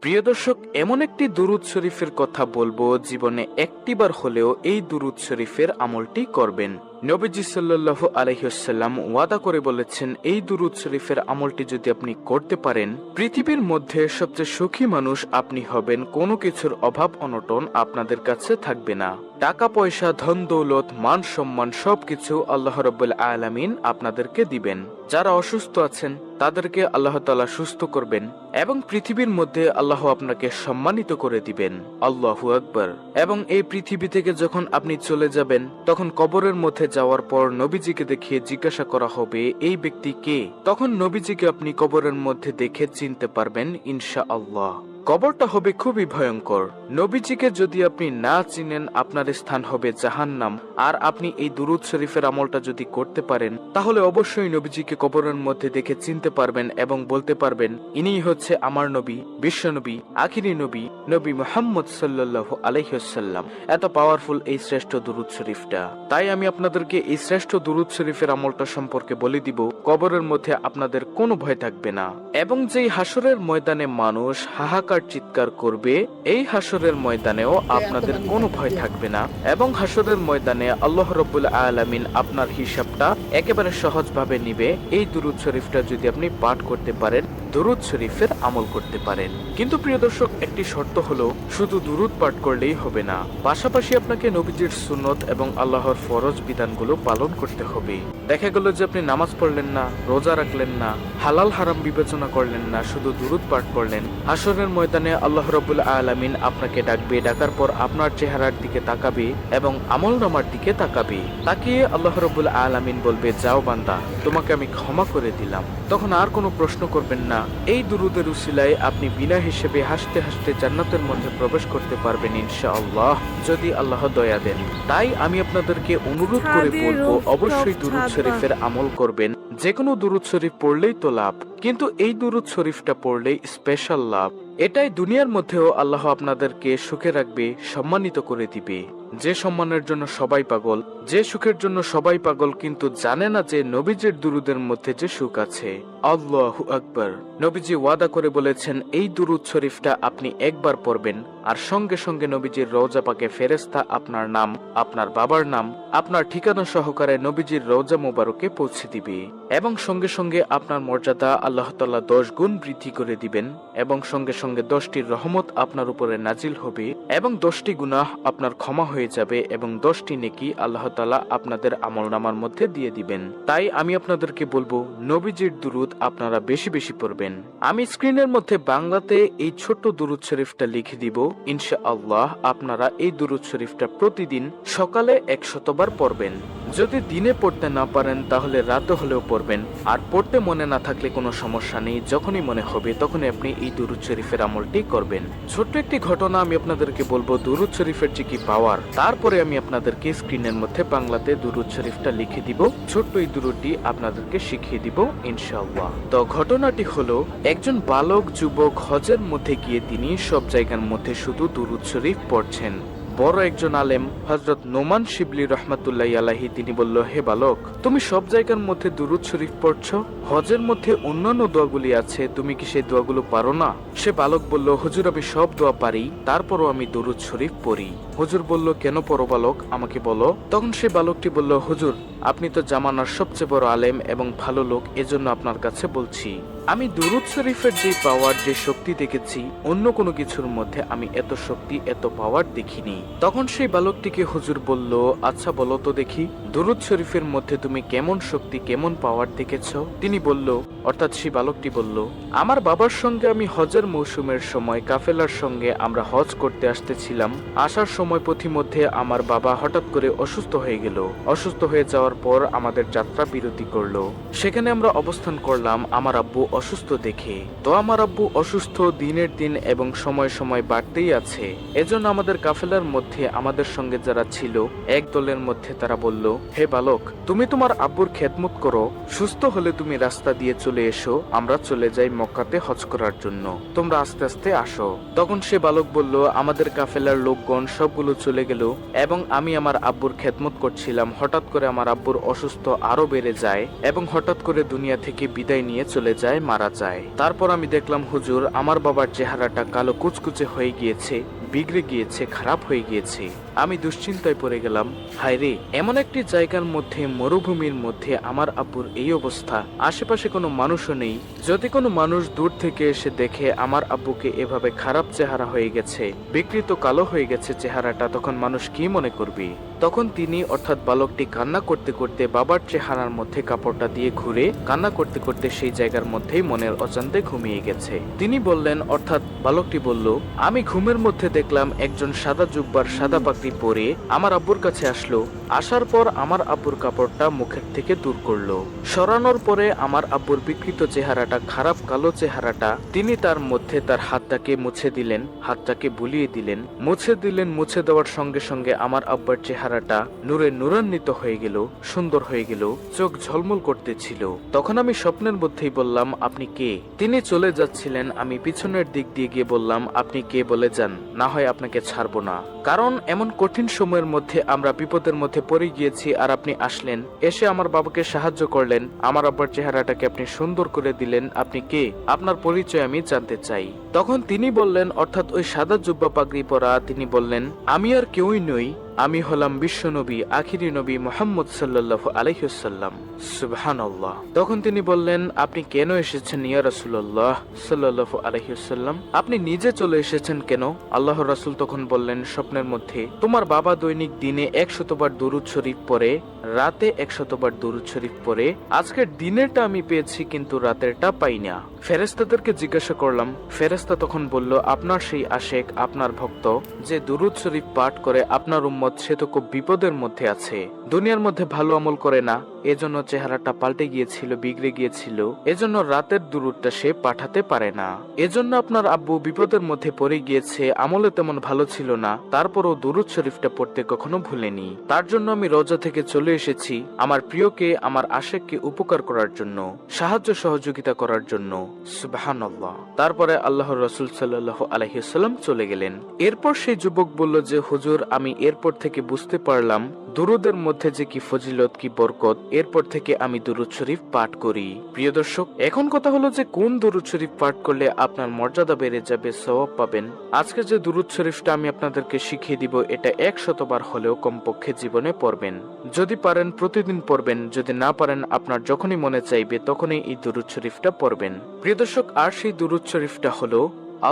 প্রিয় দর্শক, এমন একটি দুরূদ শরীফের কথা বলবো, জীবনে একটিবার হলেও এই দুরূদ শরীফের আমলটি করবেন। নবীজি সাল্লাল্লাহু আলাইহি ওয়াসাল্লাম ওয়াদা করে বলেছেন, এই দুরূদ শরীফের আমলটি যদি আপনি করতে পারেন, পৃথিবীর মধ্যে সবচেয়ে সুখী মানুষ আপনি হবেন। কোনো কিছুর অভাব অনটন আপনাদের কাছে থাকবে না। টাকা পয়সা, ধন দৌলত, মান সম্মান সবকিছু আল্লাহ রাব্বুল আলামিন আপনাদেরকে দিবেন। যারা অসুস্থ আছেন তাদেরকে আল্লাহ তাআলা সুস্থ করবেন এবং পৃথিবীর মধ্যে আল্লাহ আপনাকে সম্মানিত করে দিবেন। আল্লাহু আকবার। এবং এই পৃথিবী থেকে যখন আপনি চলে যাবেন, তখন কবরের মধ্যে যাওয়ার পর নবীজিকে দেখিয়ে জিজ্ঞাসা করা হবে, এই ব্যক্তি কে? তখন নবীজিকে আপনি কবরের মধ্যে দেখে চিনতে পারবেন ইনশাআল্লাহ। কবরটা হবে খুবই ভয়ঙ্কর। নবীজিকে যদি আপনি না চিনেন, আপনার স্থান হবে জাহান্নাম। আর আপনি এই দুরূদ শরীফের আমলটা যদি করতে পারেন, তাহলে অবশ্যই নবীজিকে কবরের মধ্যে দেখে চিনতে পারবেন এবং বলতে পারবেন, ইনিই হচ্ছে আমার নবী, বিশ্বনবী, আখিরি নবী, নবী মুহাম্মদ সাল্লাল্লাহু আলাইহি ওয়াসাল্লাম। এত পাওয়ারফুল এই শ্রেষ্ঠ দুরূদ শরীফটা। তাই আমি আপনাদেরকে এই শ্রেষ্ঠ দুরূদ শরীফের আমলটা সম্পর্কে বলে দিব। কবরের মধ্যে আপনাদের কোনো ভয় থাকবে না। এবং যেই হাসরের ময়দানে মানুষ হাহাকার চিৎকার করবে, এই হাসরের ময়দানেও আপনাদের কোনো ভয় থাকবে না। এবং হাসরের ময়দানে আল্লাহ রাব্বুল আলামিন আপনার হিসাবটা একেবারে সহজভাবে নিবে, এই দুরূদ শরীফটা যদি আপনি পাঠ করতে পারেন, দুরূদ শরীফের আমল করতে পারেন। কিন্তু প্রিয় দর্শক, একটি শর্ত হলো, শুধু দুরূদ পাঠ করলেই হবে না, পাশাপাশি আপনাকে নবীজির সুন্নত এবং আল্লাহর ফরজ বিধানগুলো পালন করতে হবে। দেখা গেল যে আপনি নামাজ পড়লেন না, রোজা রাখলেন না, হালাল হারাম বিবেচনা করলেন না, শুধু দুরূদ পাঠ করলেন। হাসরের ময়দানে আল্লাহ রাব্বুল আলামিন আপনাকে ডাকবে, ডাকার পর আপনার চেহারার দিকে তাকাবে এবং আমলনামার দিকে তাকাবে। তাকিয়ে আল্লাহ রাব্বুল আলামিন বলবে, যাও বান্দা, তোমাকে আমি ক্ষমা করে দিলাম। তখন আর কোনো প্রশ্ন করবেন না। এই দুরূদের উসিলায় আপনি বিনা হিসেবে হাসতে হাসতে জান্নাতের মধ্যে প্রবেশ করতে পারবেন ইনশাআল্লাহ, যদি আল্লাহ দয়া দেন। তাই আমি আপনাদেরকে অনুরোধ করে বলবো, অবশ্যই দুরূদ শরীফের আমল করবেন। যে কোনো দুরূদ শরীফ পড়লেই তো লাভ, কিন্তু এই দুরূদ শরীফটা পড়লেই স্পেশাল লাভ। এটাই দুনিয়ার মধ্যেও আল্লাহ আপনাদেরকে সুখে রাখবে, সম্মানিত করে দিবে। যে সম্মানের জন্য সবাই পাগল, যে সুখের জন্য সবাই পাগল, কিন্তু জানে না যে নবীজির দুরূদের মধ্যে যে সুখ আছে। আল্লাহু আকবার। নবীজি ওয়াদা করে বলেছেন, এই দুরূদ শরীফটা আপনি একবার পড়বেন আর সঙ্গে সঙ্গে নবীজির রওজা পাকে ফেরেশতা আপনার নাম, আপনার বাবার নাম, আপনার ঠিকানা সহকারে নবীজির রওজা মোবারকে পৌঁছে দিবে এবং সঙ্গে সঙ্গে আপনার মর্যাদা আল্লাহ তাআলা 10 গুণ বৃদ্ধি করে দিবেন এবং সঙ্গে সঙ্গে 10টি রহমত আপনার উপরে নাজিল হবে এবং 10টি গুনাহ আপনার ক্ষমা হয়ে যাবে এবং 10টি নেকি আল্লাহ তাআলা আপনাদের আমলনামার মধ্যে দিয়ে দিবেন। তাই আমি আপনাদেরকে বলবো, নবীজির দুরূদ আপনারা বেশি বেশি পড়বেন। আমি স্ক্রিনের মধ্যে বাংলাতে এই ছোট্ট দুরূদ শরীফটা লিখে দিব। ইনশাআল্লাহ আপনারা এই দুরূদ শরীফটা প্রতিদিন সকালে 100 বার পড়বেন। যদি দিনে পড়তে না পারেন তাহলে রাতে হলেও পড়বেন। আর পড়তে মনে না থাকলে কোনো সমস্যা নেই, যখনই মনে হবে তখনই আপনি এই দুরূদ শরীফের আমলটি করবেন। ছোট্ট একটি ঘটনা আমি আপনাদেরকে বলবো, দুরূদ শরীফের যে কি পাওয়ার। তারপরে আমি আপনাদেরকে স্ক্রিনের মধ্যে বাংলাতে দুরূদ শরীফটা লিখে দিব, ছোট্ট এই দুরূদটি আপনাদেরকে শিখিয়ে দিব ইনশাআল্লাহ। তো ঘটনাটি হলো, একজন বালক যুবক হজের মধ্যে গিয়ে তিনি সব জায়গার মধ্যে শুধু দুরূদ শরীফ পড়ছেন। বড় একজন আলেম হযরত নোমান শিবলি রাহমাতুল্লাহি আলাইহি, তিনি বলল, হে বালক, তুমি সব জায়গার মধ্যে দুরূদ শরীফ পড়ছো, হজের মধ্যে অন্যান্য দোয়াগুলি আছে, তুমি কি সেই দোয়াগুলো পারো না? সে বালক বলল, হুজুর, আমি সব দোয়া পারি, তারপরও আমি দুরূদ শরীফ পড়ি। হুজুর বলল, কেন পড়ো বালক, আমাকে বলো। তখন সে বালকটি বলল, হুজুর, আপনি তো জামানার সবচেয়ে বড় আলেম এবং ভালো লোক, এজন্য আপনার কাছে বলছি, আমি দুরূদ শরীফের যে পাওয়ার, যে শক্তি দেখেছি, অন্য কোনো কিছুর মধ্যে আমি এত শক্তি, এত পাওয়ার দেখিনি। তখন সেই বালকটিকে হুজুর বলল, আচ্ছা বলো তো দেখি, দুরূদ শরীফের মধ্যে তুমি কেমন শক্তি, কেমন পাওয়ার দেখেছ? তিনি বলল, অর্থাৎ সেই বালকটি বলল, আমার বাবার সঙ্গে আমি হজের মৌসুমের সময় কাফেলার সঙ্গে আমরা হজ করতে আসতেছিলাম। আসার সময় পথিমধ্যে আমার বাবা হঠাৎ করে অসুস্থ হয়ে গেল। অসুস্থ হয়ে যাওয়ার পর আমাদের যাত্রা বিরতি করলো। সেখানে আমরা অবস্থান করলাম আমার আব্বু অসুস্থ দেখে। তো আমার আব্বু অসুস্থ দিনের দিন এবং সময় সময় বাড়তেই আছে। এজন্য আমাদের কাফেলার মধ্যে আমাদের সঙ্গে যারা ছিল, এক দলের মধ্যে তারা বলল, হে বালক, তুমি তোমার আব্বুর খেদমত করো, সুস্থ হলে তুমি রাস্তা দিয়ে চলে এসো, আমরা চলে যাই মক্কাতে হজ করার জন্য, তোমরা আস্তে আস্তে আসো। তখন সে বালক বলল, আমাদের কাফেলার লোকগণ সবগুলো চলে গেল এবং আমি আমার আব্বুর খেদমত করছিলাম। হঠাৎ করে আমার আব্বুর অসুস্থ আরো বেড়ে যায় এবং হঠাৎ করে দুনিয়া থেকে বিদায় নিয়ে চলে যায় অবস্থায় মারা যায়। তারপর আমি দেখলাম হুজুর আমার বাবার চেহারাটা কালো কুচকুচে হয়ে গিয়েছে, বিগড়ে গিয়েছে, খারাপ হয়ে গিয়েছে। আমি দুশ্চিন্তায় পড়ে গেলাম, হায় রে, এমন একটি জায়গার মধ্যে, মরুভূমির মধ্যে আমার আব্বুর এই অবস্থা, আশেপাশে কোনো মানুষও নেই। যদি কোনো মানুষ দূর থেকে এসে দেখে আমার আব্বুকে এভাবে খারাপ চেহারা হয়ে গেছে, বিকৃত কালো হয়ে গেছে চেহারাটা, তখন মানুষ কি মনে করবে? তখন তিনি অর্থাৎ বালকটি কান্না করতে করতে বাবার চেহারার মধ্যে কাপড়টা দিয়ে ঘুরে কান্না করতে করতে সেই জায়গার মধ্যেই মনের অজান্তে ঘুমিয়ে গেছে। তিনি বললেন, অর্থাৎ বালকটি বলল, আমি ঘুমের মধ্যে দেখলাম একজন সাদা জুব্বার সাদা পাগড়ি পরে আমার আব্বুর কাছে আসলো। আসার পর আমার আব্বুর কাপড়টা মুখের থেকে দূর করলো। সরানোর পরে আমার আব্বুর বিকৃত চেহারাটা, খারাপ কালো চেহারাটা, তিনি তার মধ্যে তার হাতটাকে মুছে দিলেন, হাতটাকে বুলিয়ে দিলেন, মুছে দেওয়ার সঙ্গে সঙ্গে আমার আব্বার চেহারাটা নূরে নূরান্বিত হয়ে গেল, সুন্দর হয়ে গেল, চোখ ঝলমল করতেছিল। তখন আমি স্বপ্নের মধ্যেই বললাম, আপনি কে? তিনি চলে যাচ্ছিলেন। আমি পিছনের দিক দিয়ে গিয়ে বললাম, আপনি কে বলে যান, না হয় আপনাকে ছাড়বো না। কারণ এমন কঠিন সময়ের মধ্যে আমরা বিপদের মধ্যে পড়ে গিয়েছি, আর আপনি আসলেন, এসে আমার বাবাকে সাহায্য করলেন, আমার আব্বার চেহারাটাকে আপনি সুন্দর করে দিলেন। আপনি কে? আপনার পরিচয় আমি জানতে চাই। তখন তিনি বললেন, অর্থাৎ ওই সাদা জুব্বা পাগড়ি পরা তিনি বললেন, আমি আর কেউই নই, আমি হলাম বিশ্ব নবী, আখিরি নবী মুহাম্মদ সাল্লাল্লাহু আলাইহি ওয়াসাল্লাম। সুবহানাল্লাহ। তখন তিনি বললেন, আপনি কেন এসেছেন ইয়া রাসূলুল্লাহ সাল্লাল্লাহু আলাইহি ওয়াসাল্লাম? আপনি নিজে চলে এসেছেন কেন? আল্লাহর রাসূল তখন বললেন স্বপ্নের মধ্যে, তোমার বাবা দৈনিক দিনে 100 বার দুরূদ শরীফ পড়ে, রাতে 100 বার দুরূদ শরীফ পড়ে। আজকের দিনেরটা আমি পেয়েছি, কিন্তু রাতেরটা পাই না। ফেরেশতাদেরকে জিজ্ঞাসা করলাম। ফেরেশতা তখন বলল, আপনার সেই আশেক, আপনার ভক্ত যে দুরূদ শরীফ পাঠ করে, আপনার উম্মত সে তো খুব বিপদের মধ্যে আছে, দুনিয়ার মধ্যে ভালো আমল করে না, এজন্য চেহারাটা পাল্টে গিয়েছিল, বিগড়ে গিয়েছিল, এজন্য রাতের দুরূদটা সে পাঠাতে পারে না। এজন্য আপনার আব্বু বিপদের মধ্যে পড়ে গিয়েছে, আমলে তেমন ভালো ছিল না, তারপরও দুরূদ শরীফটা পড়তে কখনো ভুলেনি। তার জন্য আমি রওজা থেকে চলে এসেছি, আমার প্রিয়কে, আমার আশেককে উপকার করার জন্য, সাহায্য সহযোগিতা করার জন্য। সুবহানাল্লাহ। তারপরে আল্লাহর রাসূল সাল্লাল্লাহু আলাইহি ওয়াসাল্লাম চলে গেলেন। এরপর সেই যুবক বলল যে, হুজুর, আমি এরপর থেকে বুঝতে পারলাম দুরুদের মধ্যে যে কি ফজিলত, কি বরকত। এরপর থেকে আমি দুরুদ শরীফ পাঠ করি। প্রিয় দর্শক, এখন কথা হলো যে কোন দুরুদ শরীফ পাঠ করলে আপনার মর্যাদা বেড়ে যাবে, সওয়াব পাবেন। আজকে যে দুরুদ শরীফটা আমি আপনাদেরকে শিখিয়ে দিব, এটা 100 বার হলেও কমপক্ষে জীবনে পড়বেন। যদি পারেন প্রতিদিন পড়বেন, যদি না পারেন আপনার যখনই মনে চাইবে তখনই এই দুরুদ শরীফটা পড়বেন। প্রিয় দর্শক, আর সেই দুরুদ শরীফটা হলো,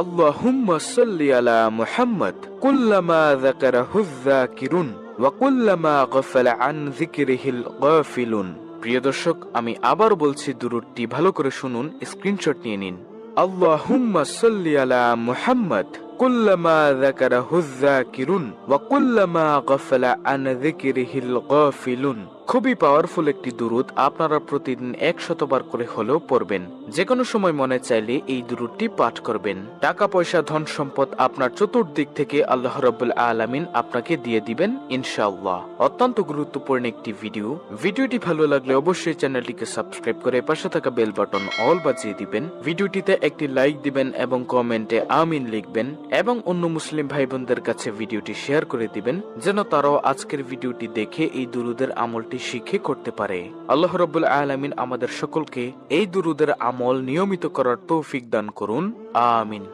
আল্লাহুম্মা সাল্লি আলা মুহাম্মদ কুল্লামা যাকারাহু যাকিরুন ওয়া কুল্লামা গাফালা আন যিকরিহিল গাফিলুন। প্রিয় দর্শক, আমি আবার বলছি, দুরুদটি ভালো করে শুনুন, স্ক্রিনশট নিয়ে নিন। আল্লাহুম্মা সাল্লি আলা মুহাম্মদ কুল্লামা যাকারাহু যাকিরুন ওয়া কুল্লামা গাফালা আন যিকরিহিল গাফিলুন। খুবই পাওয়ারফুল একটি দুরুদ, আপনারা প্রতিদিন 100 বার করে হলেও পড়বেন। যে কোনো সময় মনে চাইলে এই দুরুদটি পাঠ করবেন। টাকা পয়সা, ধন সম্পদ আপনার চতুর্দিক থেকে আল্লাহ রাব্বুল আলামিন আপনাকে দিয়ে দিবেন ইনশাআল্লাহ। অত্যন্ত গুরুত্বপূর্ণ একটি ভিডিওটি ভালো লাগলে অবশ্যই চ্যানেলটিকে সাবস্ক্রাইব করে পাশে থাকা বেল বাটন অল বাজিয়ে দিবেন। ভিডিওটিতে একটি লাইক দিবেন এবং কমেন্টে আমিন লিখবেন, এবং অন্য মুসলিম ভাই বোনদের কাছে ভিডিওটি শেয়ার করে দিবেন, যেন তারাও আজকের ভিডিওটি দেখে এই দুরুদের আমলটি শিখে করতে পারে। আল্লাহ রাব্বুল আলামিন আমাদের সকলকে এই দুরুদের আমল নিয়মিত করার তৌফিক দান করুন। আমিন।